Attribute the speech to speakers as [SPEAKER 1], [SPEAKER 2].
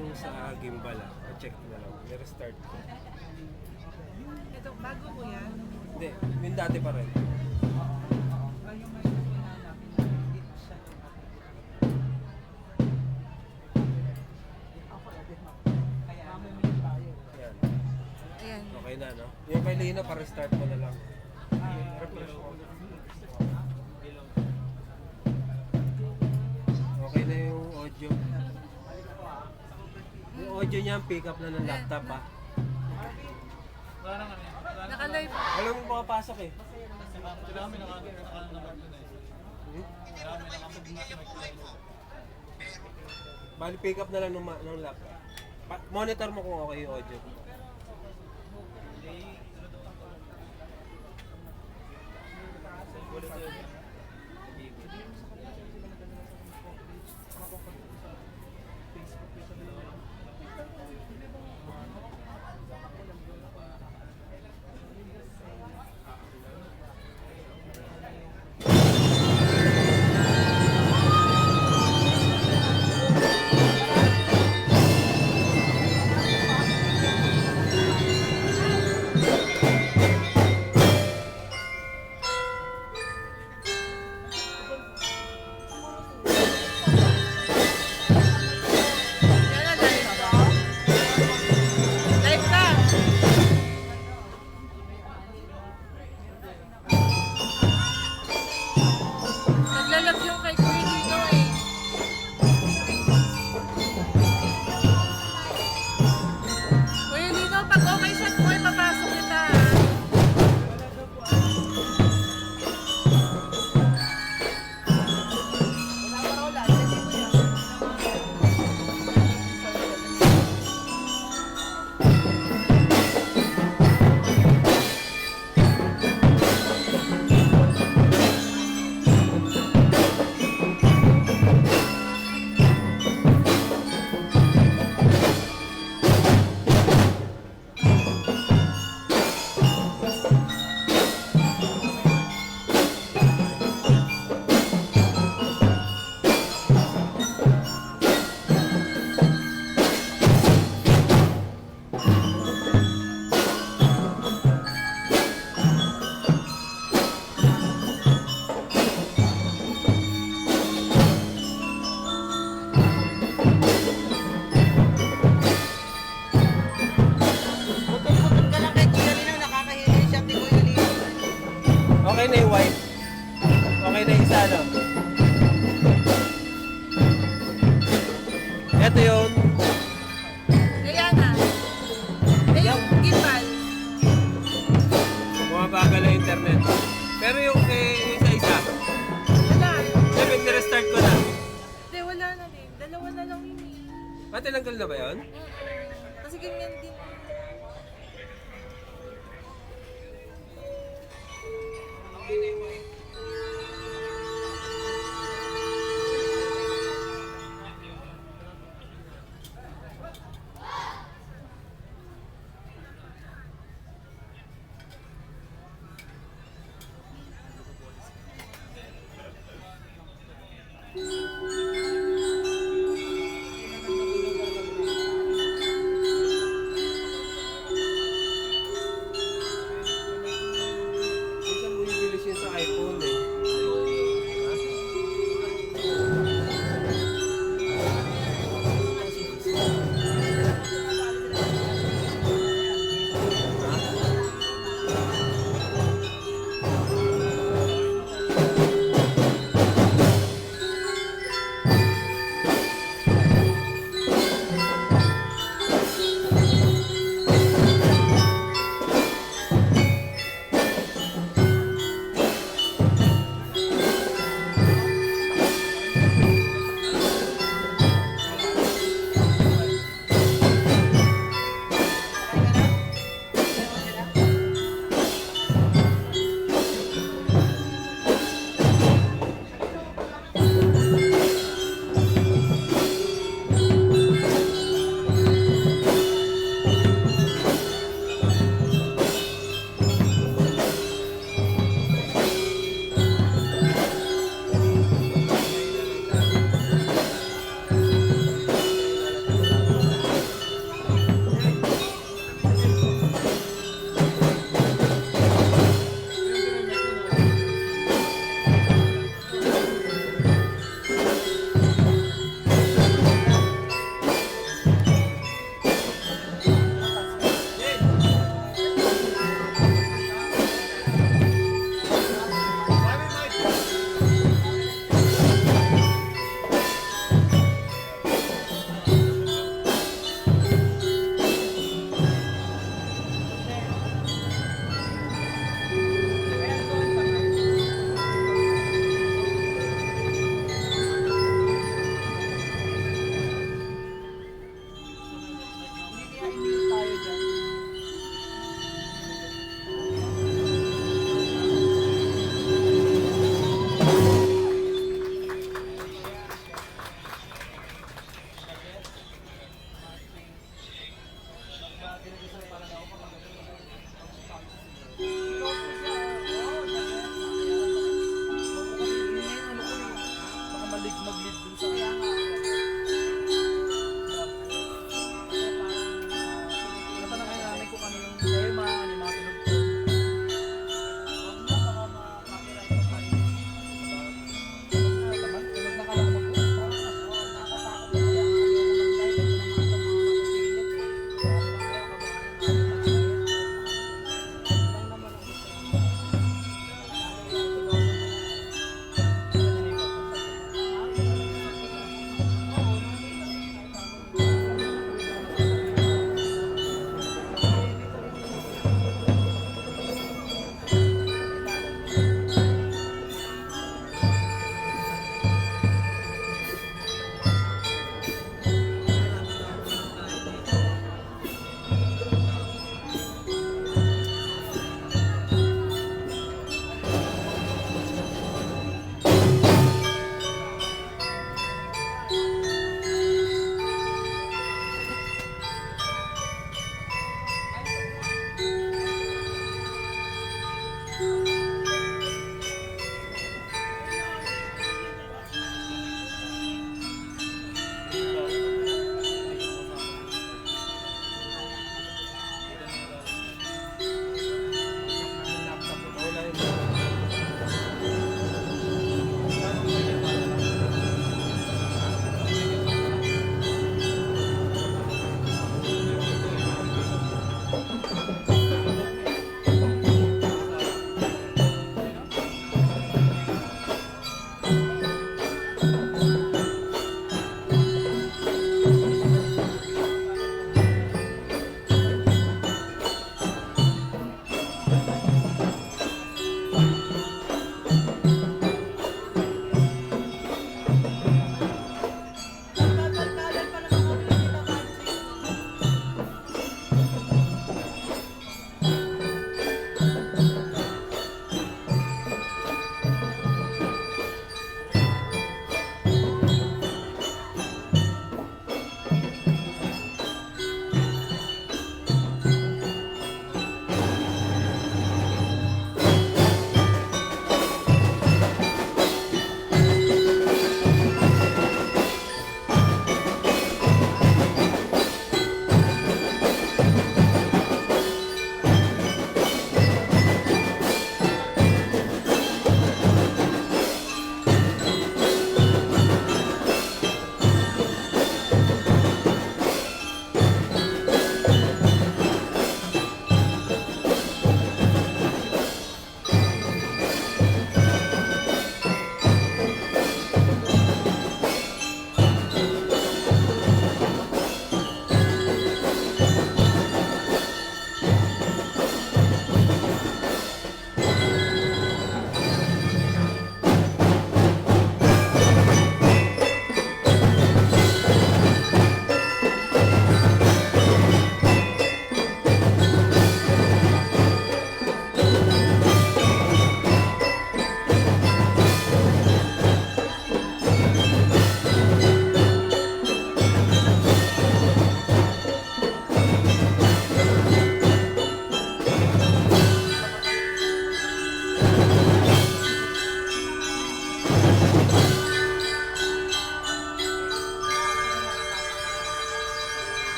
[SPEAKER 1] Yung sa gimbal check na lang. I-restart ko.
[SPEAKER 2] Ito, bago mo yan?
[SPEAKER 1] Hindi, yung dati pa rin.
[SPEAKER 2] Yung may hinahanapin na hindi siya kaya mamamili tayo.
[SPEAKER 1] Yan.
[SPEAKER 2] Ayan.
[SPEAKER 1] Okay na, no? Yung kay Lino, pa-restart mo na lang. Refresh mo. Okay na yung audio. Yung audio niya, pick up na ng laptop, ha?
[SPEAKER 2] Naka-live.
[SPEAKER 1] Alam mo makapasok eh. Bali, pick up na lang ng laptop. Monitor mo kung okay yung audio.
[SPEAKER 2] Yan na, live. Live ka. Naglalag yung kay Kuya Lino eh. Kuya Lino, pag okay shot mo, ipapasok kita.
[SPEAKER 3] Putol-putol ka lang kay Kuya Lino, nakakahiya siya kay Kuya Lino.
[SPEAKER 1] Okay na yung white. Okay na yung isa, no? Ito yun.
[SPEAKER 2] Ayan na. Eh, yung gimbal.
[SPEAKER 1] Bumabagal ang internet. Pero yung isa-isa.
[SPEAKER 2] Wala.
[SPEAKER 1] Sabi, nirestart ko na.
[SPEAKER 2] Hindi, wala na din. Dalawa na lang yun eh.
[SPEAKER 1] Tinanggal na ba yun?
[SPEAKER 2] Kasi ganyan din.
[SPEAKER 1] Minsan bumibilis yun sa iPhone.
[SPEAKER 3] dun sa kaya nga.